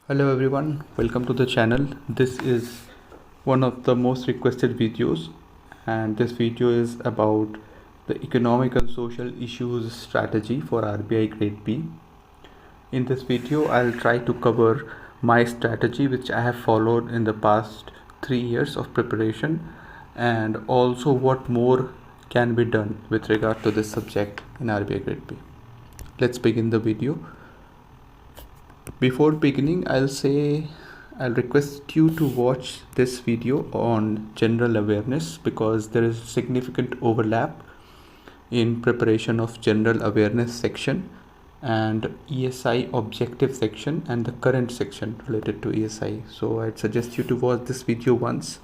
Hello everyone, welcome to the channel. This is one of the most requested videos, and this video is about the economic and social issues strategy for RBI Grade B. In this video I'll try to cover my strategy which I have followed in the past 3 years of preparation, and also what more can be done with regard to this subject in RBI Grade B. Let's begin the video. Before beginning, I'll request you to watch this video on general awareness because there is significant overlap in preparation of general awareness section and ESI objective section and the current section related to ESI. So I'd suggest you to watch this video once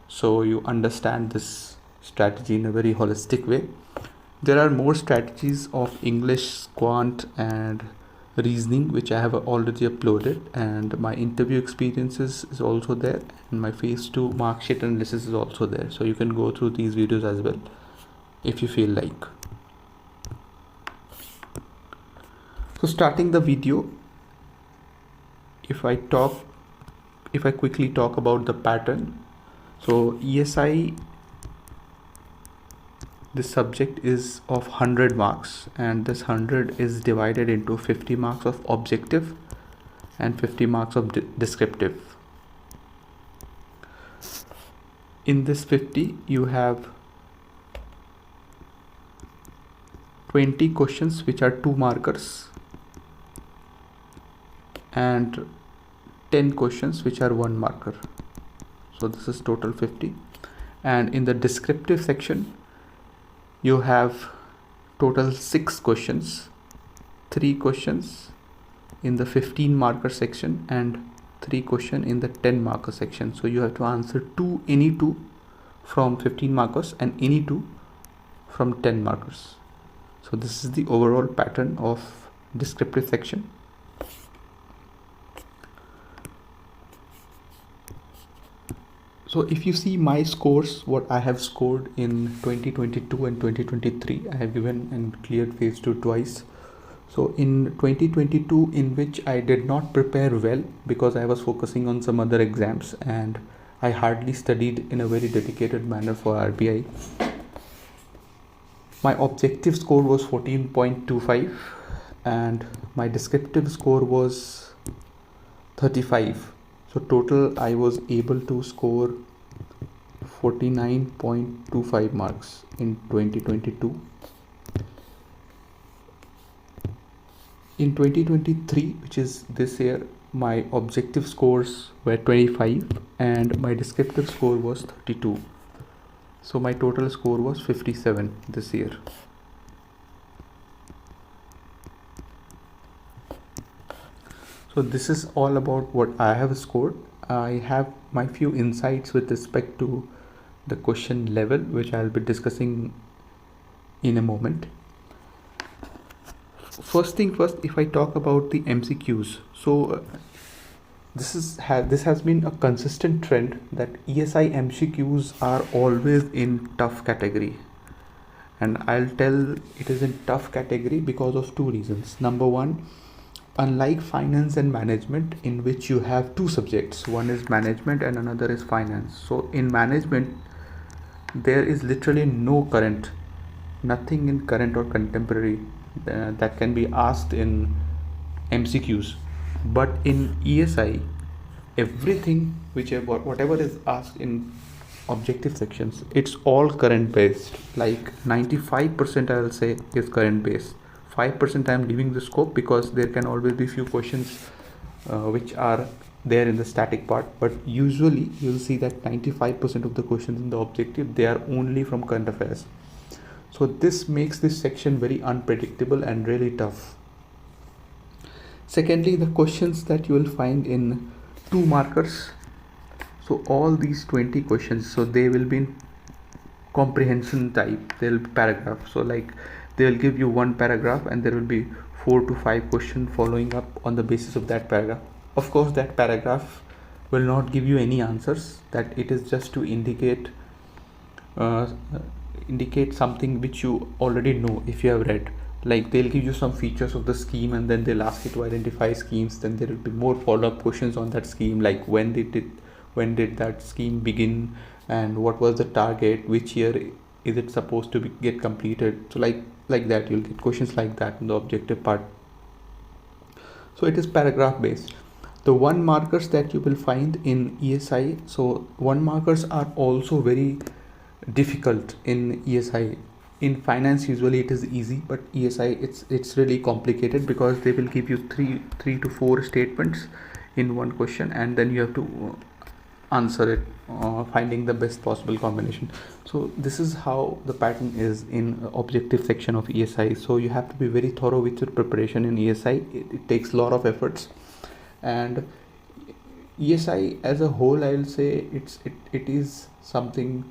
so you understand this strategy in a very holistic way. There are more strategies of English, QUANT and reasoning which I have already uploaded, and my interview experiences is also there, and my phase 2 marksheet analysis is also there, so you can go through these videos as well if you feel like. So starting the video, if I quickly talk about the pattern. So ESI, this subject is of 100 marks, and this 100 is divided into 50 marks of objective and 50 marks of descriptive. In this 50 you have 20 questions which are 2 markers and 10 questions which are 1 marker. So this is total 50. And in the descriptive section you have total 6 questions, 3 questions in the 15 marker section and 3 questions in the 10 marker section. So you have to answer any two from 15 markers and any two from 10 markers. So this is the overall pattern of descriptive section. So if you see my scores, what I have scored in 2022 and 2023, I have given and cleared phase 2 twice. So in 2022, in which I did not prepare well because I was focusing on some other exams and I hardly studied in a very dedicated manner for RBI. My objective score was 14.25 and my descriptive score was 35. So total I was able to score 49.25 marks in 2022. In 2023, which is this year, my objective scores were 25 and my descriptive score was 32. So my total score was 57 this year. So this is all about what I have scored. I have my few insights with respect to the question level, which I'll be discussing in a moment. First thing first, if I talk about the MCQs, so this has been a consistent trend that ESI MCQs are always in tough category, and I'll tell it is in tough category because of 2 reasons. Number one, unlike finance and management, in which you have 2 subjects, one is management and another is finance. So in management there is literally nothing in current or contemporary that can be asked in MCQs. But in ESI, everything whatever is asked in objective sections, it's all current based. Like 95% I will say is current based. 5% I am leaving the scope because there can always be few questions which are there in the static part, but usually you'll see that 95% of the questions in the objective, they are only from current affairs. So this makes this section very unpredictable and really tough. Secondly, the questions that you will find in 2 markers, so all these 20 questions, so they will be in comprehension type, they'll be paragraph. So like they'll give you 1 paragraph and there will be 4 to 5 questions following up on the basis of that paragraph. Of course that paragraph will not give you any answers, that it is just to indicate something which you already know if you have read. Like they'll give you some features of the scheme and then they'll ask you to identify schemes. Then there will be more follow-up questions on that scheme, like when did that scheme begin, and what was the target, which year is it supposed to get completed. So like that, you'll get questions like that in the objective part. So it is paragraph based. The one markers that you will find in ESI, so one markers are also very difficult in ESI. In finance usually it is easy, but ESI it's really complicated because they will give you three to four statements in one question, and then you have to answer it, finding the best possible combination. So this is how the pattern is in objective section of ESI. So you have to be very thorough with your preparation in ESI. It takes a lot of efforts, and ESI as a whole, I will say it is something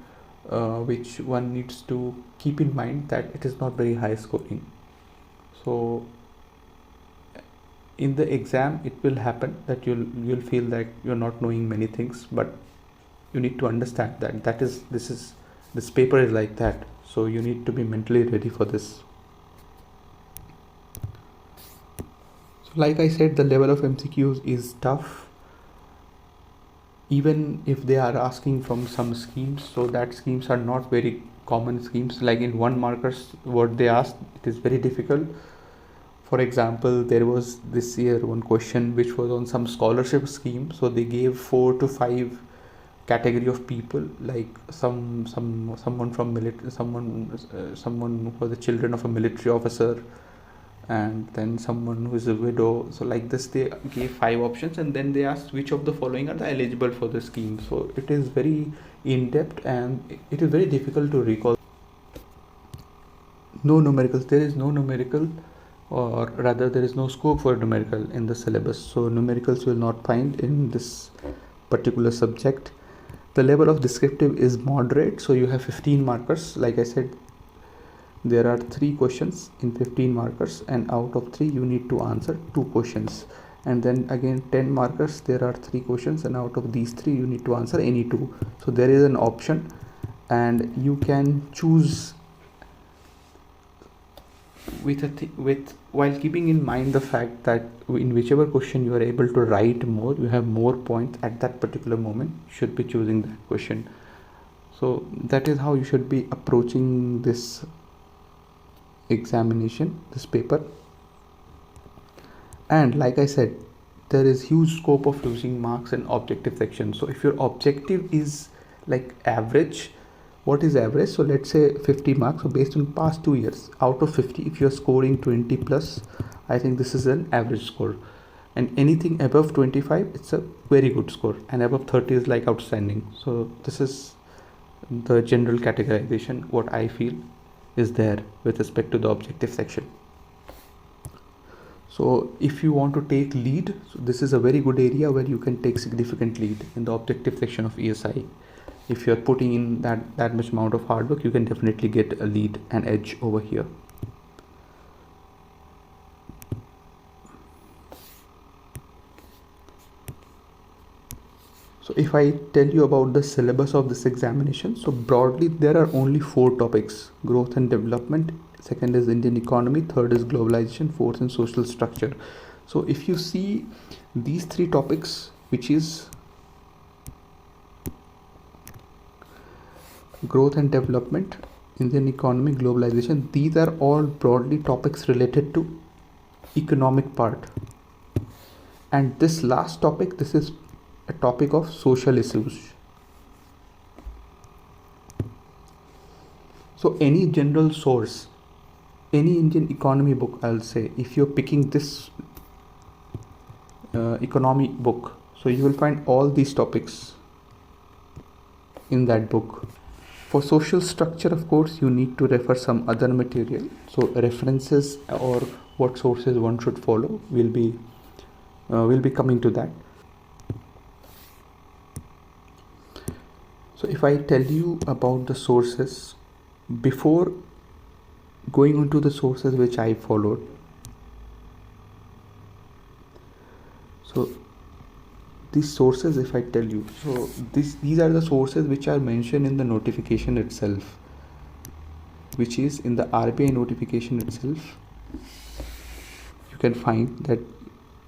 which one needs to keep in mind, that it is not very high scoring. So in the exam it will happen that you'll feel like you're not knowing many things, but you need to understand that this paper is like that. So you need to be mentally ready for this. So like I said, the level of MCQs is tough, even if they are asking from some schemes, so that schemes are not very common schemes. Like in one markers, what they asked, it is very difficult. For example, there was this year one question which was on some scholarship scheme. So they gave 4 to 5 category of people, like someone from military, someone for the children of a military officer, and then someone who is a widow. So like this, they gave 5 options, and then they asked which of the following are the eligible for the scheme. So it is very in-depth, and it is very difficult to recall. No numericals, there is no numerical, or rather there is no scope for numerical in the syllabus. So numericals you will not find in this particular subject. The level of descriptive is moderate, so you have 15 markers. Like I said, there are 3 questions in 15 markers, and out of 3 you need to answer 2 questions. And then again 10 markers, there are 3 questions, and out of these 3 you need to answer any 2. So there is an option, and you can choose with while keeping in mind the fact that in whichever question you are able to write more, you have more points at that particular moment, you should be choosing that question. So that is how you should be approaching this examination, this paper. And like I said, there is huge scope of losing marks in objective section. So if your objective is like average, what is average? So let's say 50 marks. So based on past 2 years, out of 50, if you're scoring 20 plus, I think this is an average score. And anything above 25, it's a very good score, and above 30 is like outstanding. So this is the general categorization what I feel is there with respect to the objective section. So if you want to take lead, so this is a very good area where you can take significant lead in the objective section of ESI. If you're putting in that much amount of hard work, you can definitely get a lead and edge over here. So if I tell you about the syllabus of this examination, so broadly there are only 4 topics: growth and development, second is Indian economy, third is globalization, fourth is social structure. So if you see these 3 topics, which is growth and development, Indian economy, globalization, these are all broadly topics related to economic part. And this last topic, this is a topic of social issues. So any general source, any Indian economy book, I'll say, if you're picking this economy book, so you will find all these topics in that book. For social structure, of course, you need to refer some other material. So references or what sources one should follow will be coming to that. So if I tell you about the sources, before going into the sources which I followed, so these sources, if I tell you, so these are the sources which are mentioned in the notification itself, which is in the RBI notification itself. you can find that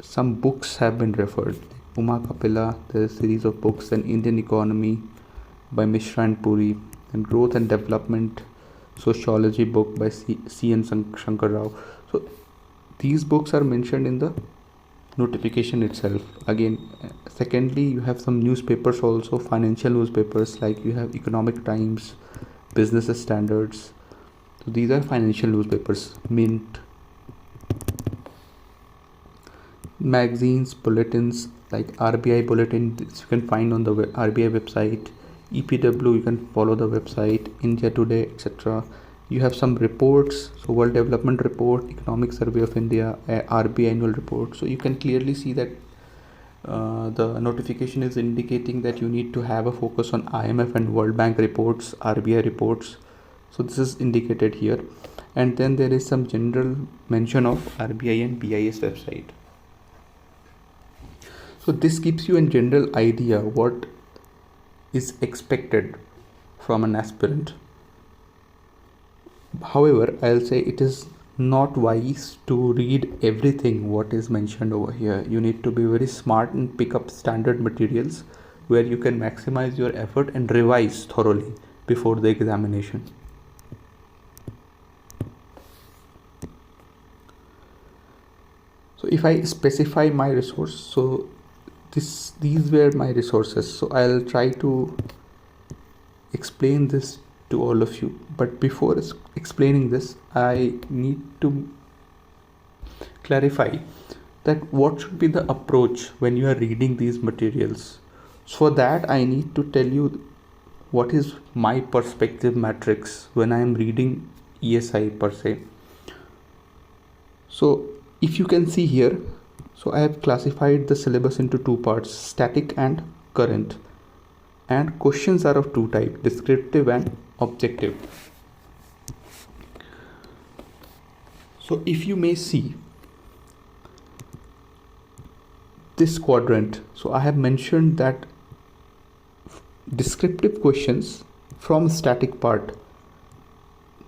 some books have been referred. Uma Kapila, there's a series of books, and Indian Economy by Mishra and Puri, and Growth and Development Sociology book by C.N. Shankar Rao. So these books are mentioned in the notification itself. Again, secondly, you have some newspapers also, financial newspapers, like you have Economic Times, Business Standards. So these are financial newspapers. Mint, magazines, bulletins like RBI bulletin, this you can find on the RBI website. EPW, you can follow the website, India Today, etc. You have some reports, so World Development Report, Economic Survey of India, RBI annual report. So you can clearly see that the notification is indicating that you need to have a focus on IMF and World Bank reports, RBI reports. So this is indicated here. And then there is some general mention of RBI and BIS website. So this gives you a general idea what is expected from an aspirant. However, I'll say it is not wise to read everything what is mentioned over here. You need to be very smart and pick up standard materials where you can maximize your effort and revise thoroughly before the examination. So if I specify my resource, so these were my resources. So I'll try to explain this to all of you, but before explaining this, I need to clarify that what should be the approach when you are reading these materials. So for that, I need to tell you what is my perspective matrix when I am reading ESI per se. So if you can see here, so I have classified the syllabus into two parts, static and current. And questions are of two types, descriptive and objective. So if you may see this quadrant, so I have mentioned that descriptive questions from static part,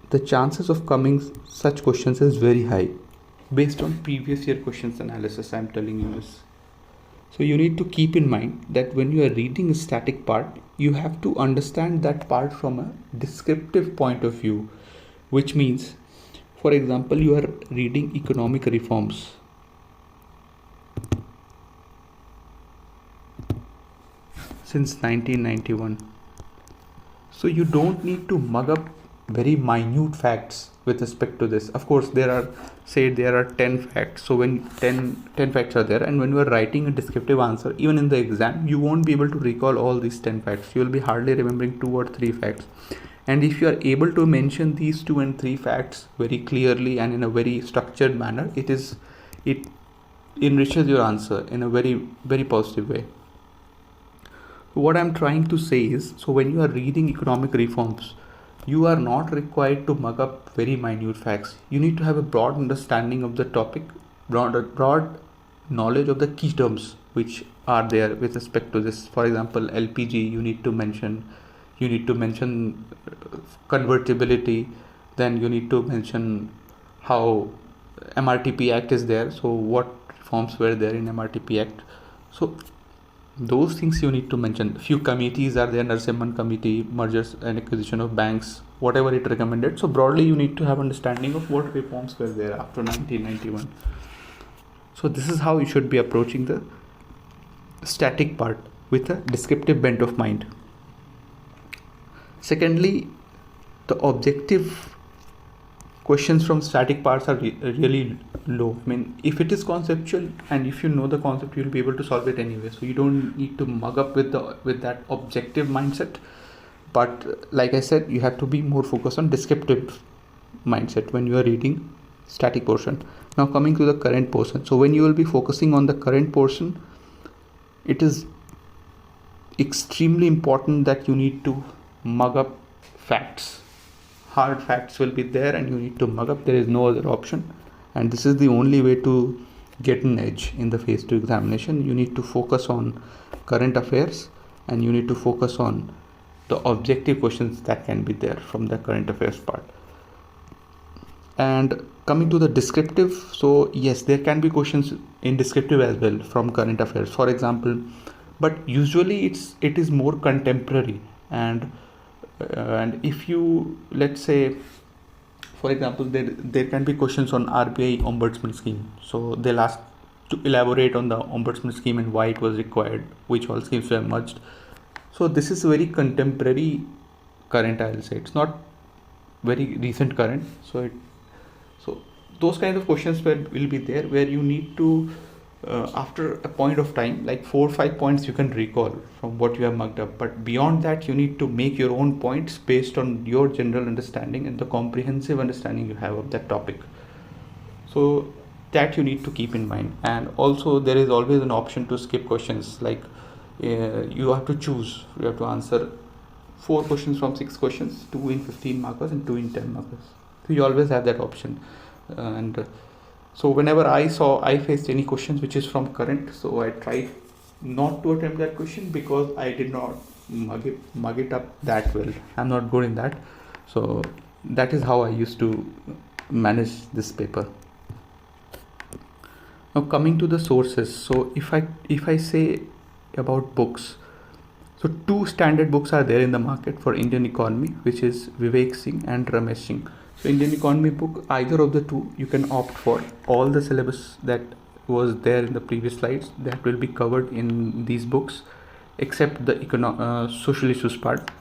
the chances of coming such questions is very high. Based on previous year questions analysis, I am telling you this. So you need to keep in mind that when you are reading a static part, you have to understand that part from a descriptive point of view, which means, for example, you are reading economic reforms. Since 1991. So you don't need to mug up very minute facts with respect to this. Of course, there are 10 facts. So when 10 facts are there, and when you are writing a descriptive answer, even in the exam, you won't be able to recall all these 10 facts. You will be hardly remembering 2 or 3 facts. And if you are able to mention these 2 and 3 facts very clearly and in a very structured manner, it enriches your answer in a very, very positive way. What I'm trying to say is, so when you are reading economic reforms, you are not required to mug up very minute facts. You need to have a broad understanding of the topic, broad knowledge of the key terms which are there with respect to this. For example, LPG, you need to mention convertibility, then you need to mention how MRTP Act is there, so what reforms were there in MRTP Act. So those things you need to mention. Few committees are there, Narsimhan Committee, mergers and acquisition of banks, whatever it recommended. So broadly you need to have understanding of what reforms were there after 1991. So this is how you should be approaching the static part, with a descriptive bent of mind. Secondly, the objective questions from static parts are really low. I mean, if it is conceptual and if you know the concept, you'll be able to solve it anyway. So you don't need to mug up with that objective mindset. But like I said, you have to be more focused on descriptive mindset when you are reading static portion. Now coming to the current portion. So when you will be focusing on the current portion, it is extremely important that you need to mug up facts. Hard facts will be there and you need to mug up. There is no other option, and this is the only way to get an edge in the phase 2 examination. You need to focus on current affairs and you need to focus on the objective questions that can be there from the current affairs part. And coming to the descriptive, so yes, there can be questions in descriptive as well from current affairs, for example, but usually it is more contemporary. And if you, let's say, for example, there can be questions on RBI ombudsman scheme, so they'll ask to elaborate on the ombudsman scheme and why it was required, which all schemes were merged. So this is very contemporary current, I'll say. It's not very recent current. So those kind of questions will be there, where you need to, after a point of time, like 4 or 5 points you can recall from what you have marked up, but beyond that you need to make your own points based on your general understanding and the comprehensive understanding you have of that topic. So that you need to keep in mind. And also there is always an option to skip questions, like you have to choose, you have to answer 4 questions from 6 questions, 2 in 15 markers and 2 in 10 markers. So you always have that option. And so whenever I faced any questions which is from current, so I tried not to attempt that question, because I did not mug it up that well. I'm not good in that. So that is how I used to manage this paper. Now coming to the sources, so if I say about books, so 2 standard books are there in the market for Indian economy, which is Vivek Singh and Ramesh Singh. So Indian economy book, either of the 2 you can opt for. All the syllabus that was there in the previous slides, that will be covered in these books, except the social issues part.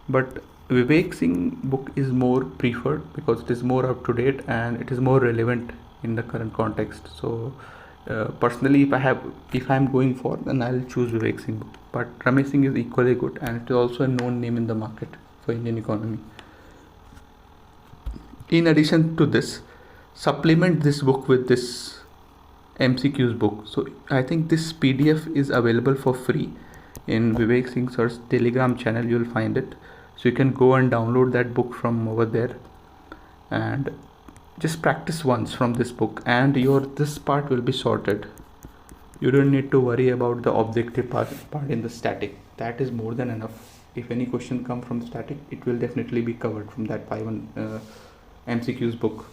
But Vivek Singh book is more preferred because it is more up to date and it is more relevant in the current context. So personally, if I'm going for, then I'll choose Vivek Singh book. But Ramesh Singh is equally good, and it is also a known name in the market for Indian economy. In addition to this, supplement this book with this MCQs book. So I think this PDF is available for free in Vivek Singh sir's Telegram channel. You'll find it. So you can go and download that book from over there and just practice once from this book, and this part will be sorted. You don't need to worry about the objective part in the static. That is more than enough. If any question come from static, it will definitely be covered from that MCQs book.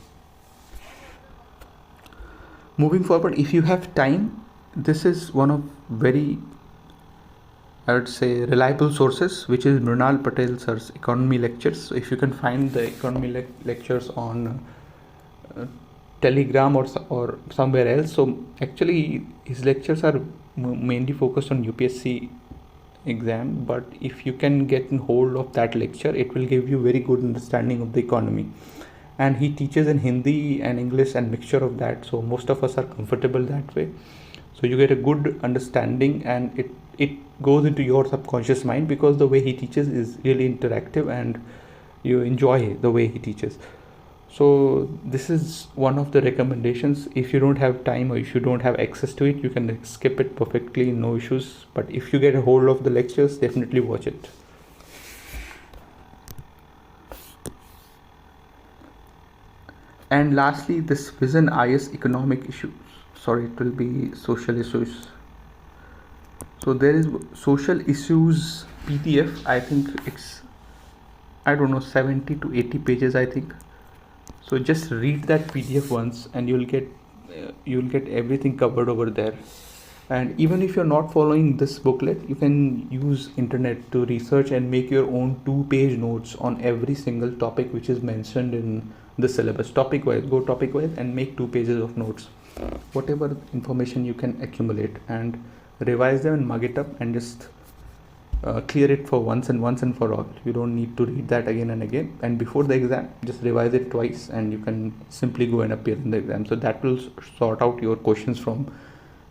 Moving forward, if you have time, this is one of very, I would say, reliable sources, which is Mrinal Patel sir's economy lectures. So if you can find the economy lectures on Telegram or somewhere else, so actually his lectures are mainly focused on UPSC exam, but if you can get in hold of that lecture, it will give you very good understanding of the economy. And he teaches in Hindi and English and mixture of that, so most of us are comfortable that way. So you get a good understanding, and it goes into your subconscious mind, because the way he teaches is really interactive and you enjoy the way he teaches. So this is one of the recommendations. If you don't have time or if you don't have access to it, you can skip it perfectly, no issues. But if you get a hold of the lectures, definitely watch it. And lastly, this Vision IS economic issues. Sorry, it will be social issues. So there is social issues PDF. I think it's, I don't know, 70 to 80 pages, I think. So just read that PDF once, and you'll get everything covered over there. And even if you're not following this booklet, you can use internet to research and make your own 2-page notes on every single topic which is mentioned in the syllabus. Topic wise, go topic wise and make 2 pages of notes. Whatever information you can accumulate, and revise them and mug it up, and just clear it for once and for all. You don't need to read that again and again, and before the exam just revise it twice, and you can simply go and appear in the exam. So that will sort out your questions from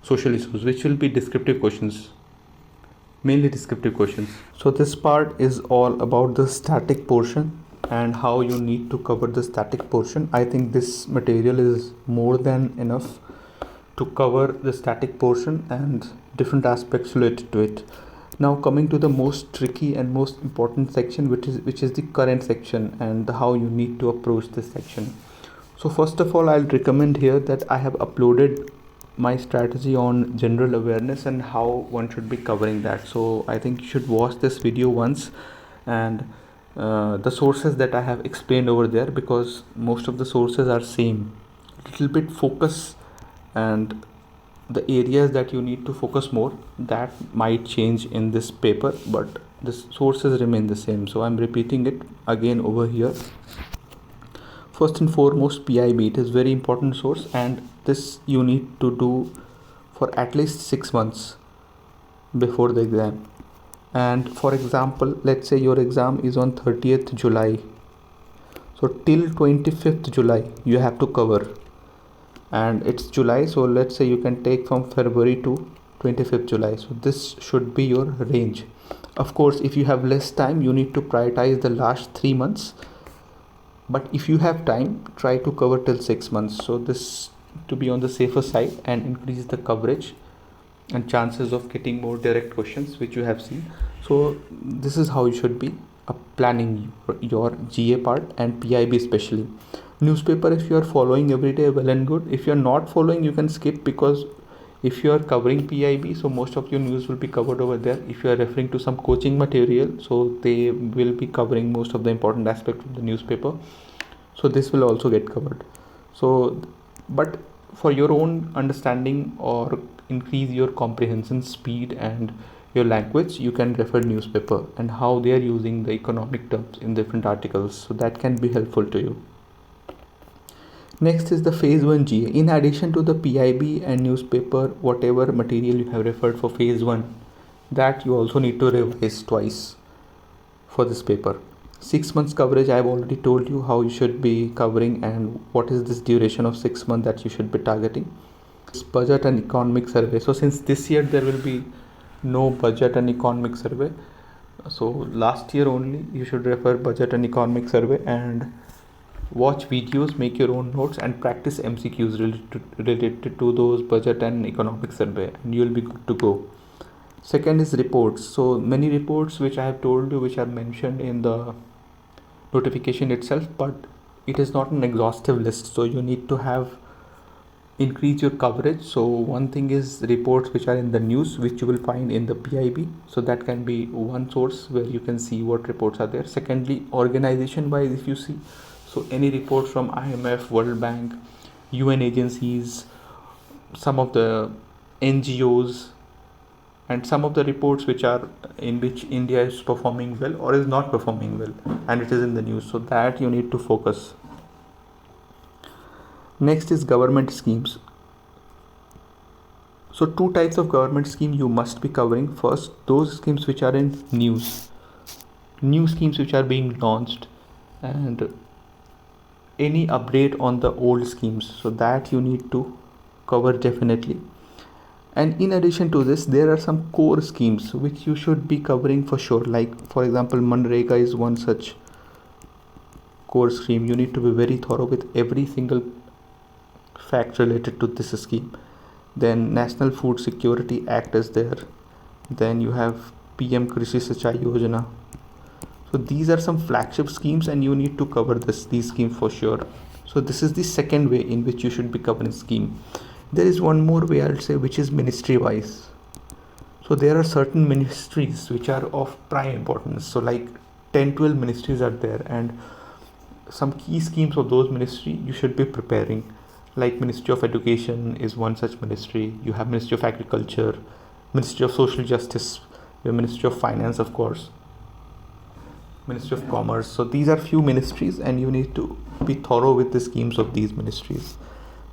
social issues, which will be descriptive questions, mainly descriptive questions. So this part is all about the static portion and how you need to cover the static portion. I think this material is more than enough to cover the static portion and different aspects related to it. Now coming to the most tricky and most important section, which is the current section, and how you need to approach this section. So first of all, I'll recommend here that I have uploaded my strategy on general awareness and how one should be covering that. So I think you should watch this video once, and the sources that I have explained over there, because most of the sources are same. Little bit focus and the areas that you need to focus more, that might change in this paper, but the sources remain the same. So I'm repeating it again over here. First and foremost, PIB, it is very important source, and this you need to do for at least 6 months before the exam. And for example, let's say your exam is on 30th July, so till 25th July you have to cover, and it's July, so let's say you can take from February to 25th July. So this should be your range. Of course, if you have less time, you need to prioritize the last 3 months, but if you have time, try to cover till 6 months, so this to be on the safer side and increase the coverage and chances of getting more direct questions which you have seen. So this is how you should be planning your GA part and PIB especially. Newspaper, if you are following every day, well and good. If you are not following, you can skip, because if you are covering PIB, so most of your news will be covered over there. If you are referring to some coaching material, so they will be covering most of the important aspects of the newspaper, so this will also get covered. So but for your own understanding or increase your comprehension speed and your language, you can refer newspaper and how they are using the economic terms in different articles, so that can be helpful to you. Next is the phase 1 GA. In addition to the PIB and newspaper, whatever material you have referred for phase 1, that you also need to revise twice for this paper. 6 months coverage, I have already told you how you should be covering and what is this duration of 6 months that you should be targeting. Budget and economic survey. So since this year there will be no budget and economic survey, so last year only you should refer budget and economic survey and watch videos, make your own notes and practice MCQs related to those budget and economic survey, and you will be good to go. Second is reports. So many reports which I have told you, which are mentioned in the notification itself, but it is not an exhaustive list, so you need to have increase your coverage. So one thing is reports which are in the news, which you will find in the PIB, so that can be one source where you can see what reports are there. Secondly, organization wise, if you see, so any reports from IMF, World Bank, UN agencies, some of the NGOs, and some of the reports which are in which India is performing well or is not performing well, and it is in the news, so that you need to focus. Next is government schemes. So two types of government scheme you must be covering. First, those schemes which are in news, new schemes which are being launched, and any update on the old schemes, so that you need to cover definitely. And in addition to this, there are some core schemes which you should be covering for sure, like for example Manrega is one such core scheme. You need to be very thorough with every single fact related to this scheme. Then National Food Security Act is there. Then you have PM Krishi Sinchai Yojana. So these are some flagship schemes and you need to cover these schemes for sure. So this is the second way in which you should be covering scheme. There is one more way I'll say, which is ministry wise. So there are certain ministries which are of prime importance. So like 10-12 ministries are there, and some key schemes of those ministry you should be preparing. Like Ministry of Education is one such ministry. You have Ministry of Agriculture, Ministry of Social Justice, your Ministry of Finance, of course, Ministry of Commerce. So these are few ministries and you need to be thorough with the schemes of these ministries.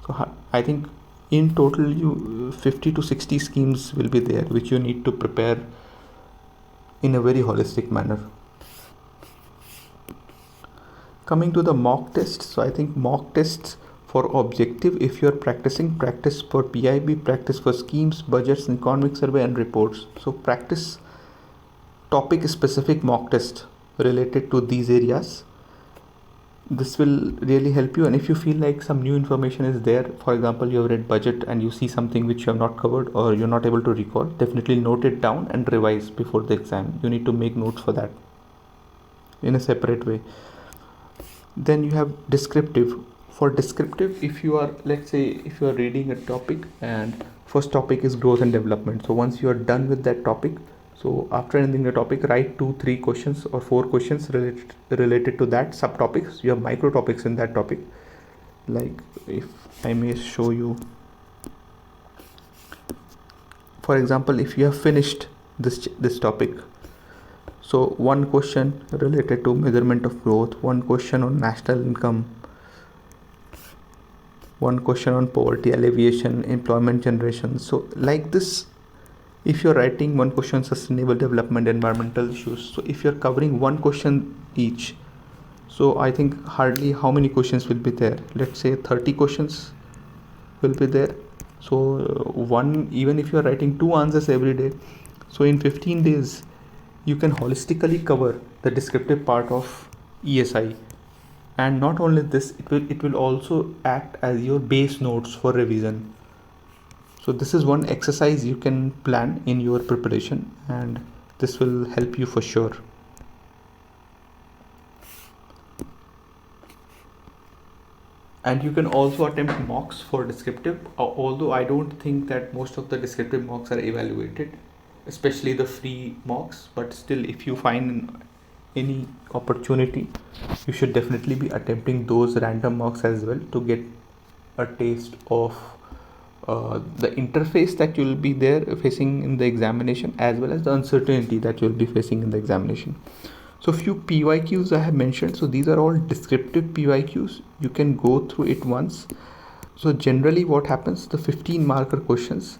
So I think in total you 50 to 60 schemes will be there which you need to prepare in a very holistic manner. Coming to the mock tests, so I think mock tests for objective, if you are practicing, practice for PIB, practice for schemes, budgets, economic survey and reports. So practice topic specific mock test related to these areas. This will really help you. And if you feel like some new information is there, for example you have read budget and you see something which you have not covered or you're not able to recall, definitely note it down and revise before the exam. You need to make notes for that in a separate way. Then you have descriptive. For descriptive, if you are, let's say if you are reading a topic and first topic is growth and development, so once you are done with that topic, So after ending the topic, write 2-3 questions or 4 questions related to that subtopics. You have micro topics in that topic. Like if I may show you, for example, if you have finished this topic, so one question related to measurement of growth, one question on national income, one question on poverty alleviation, employment generation. So like this, if you're writing one question on sustainable development, environmental issues, so if you're covering one question each, so I think hardly how many questions will be there. Let's say 30 questions will be there. So one, even if you're writing 2 answers every day, so in 15 days you can holistically cover the descriptive part of ESI. And not only this, it will also act as your base notes for revision. So this is one exercise you can plan in your preparation, and this will help you for sure. And you can also attempt mocks for descriptive, although I don't think that most of the descriptive mocks are evaluated, especially the free mocks. But still, if you find any opportunity, you should definitely be attempting those random mocks as well to get a taste of the interface that you'll be there facing in the examination, as well as the uncertainty that you'll be facing in the examination. So few PYQs I have mentioned. So these are all descriptive PYQs. You can go through it once. So generally what happens, the 15 marker questions,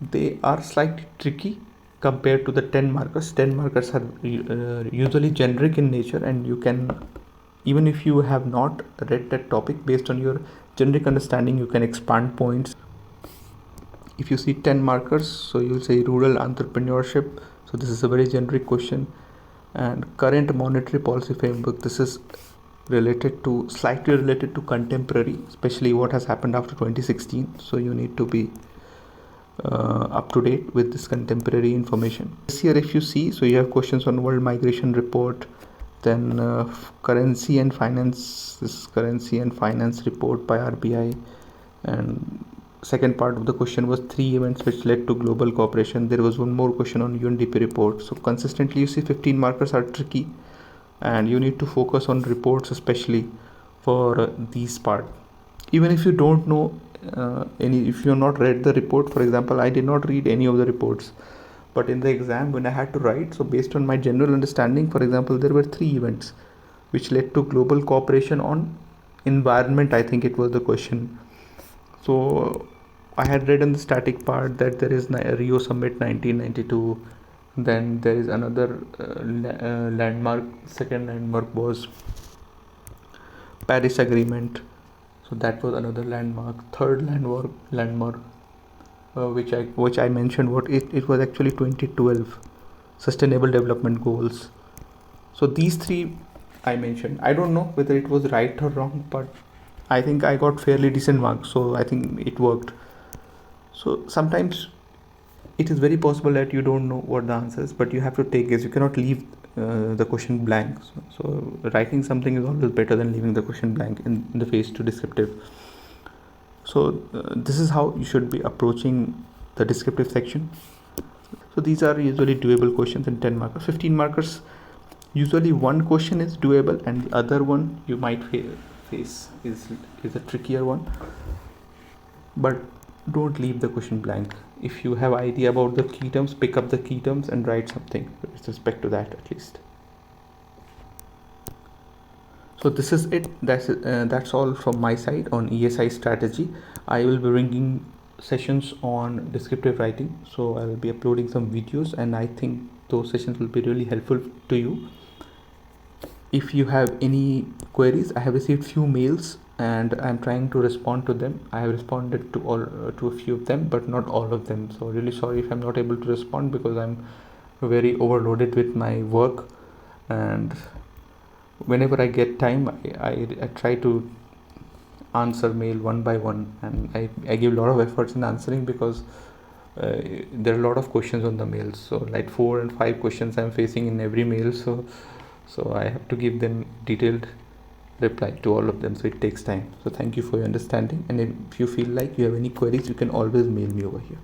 they are slightly tricky compared to the 10 markers. 10 markers are usually generic in nature, and you can, even if you have not read that topic, based on your generic understanding, you can expand points. If you see 10 markers, so you'll say rural entrepreneurship. So this is a very generic question. And current monetary policy framework, this is slightly related to contemporary, especially what has happened after 2016. So you need to be up to date with this contemporary information. This year, if you see, so you have questions on world migration report, then currency and finance, this currency and finance report by RBI, and second part of the question was 3 events which led to global cooperation. There was one more question on UNDP report. So consistently you see 15 markers are tricky, and you need to focus on reports, especially for these part. Even if you don't know if you have not read the report, for example, I did not read any of the reports, but in the exam when I had to write, so based on my general understanding, for example, there were 3 events which led to global cooperation on environment, I think it was the question. So I had read in the static part that there is Rio Summit 1992, then there is another landmark. Second landmark was Paris Agreement, so that was another landmark. Third landmark which I mentioned, it was actually 2012 Sustainable Development Goals. So these 3 I mentioned. I don't know whether it was right or wrong, but I think I got fairly decent marks, so I think it worked. So sometimes it is very possible that you don't know what the answer is, but you have to take guess. You cannot leave the question blank. So writing something is always better than leaving the question blank in the phase 2 descriptive. So this is how you should be approaching the descriptive section. So these are usually doable questions in 10 markers. 15 markers, usually one question is doable, and the other one you might face is a trickier one. But don't leave the question blank. If you have idea about the key terms, pick up the key terms and write something with respect to that at least. So this is it. That's all from my side on ESI strategy. I will be bringing sessions on descriptive writing, so I will be uploading some videos, and I think those sessions will be really helpful to you. If you have any queries, I have received few mails and I'm trying to respond to them. I have responded to a few of them, but not all of them. So really sorry if I'm not able to respond, because I'm very overloaded with my work, and whenever I get time, I try to answer mail one by one, and I give a lot of efforts in answering, because there are a lot of questions on the mail. So like 4 and 5 questions I'm facing in every mail, so I have to give them detailed reply to all of them, so it takes time. So thank you for your understanding, and if you feel like you have any queries, you can always mail me over here.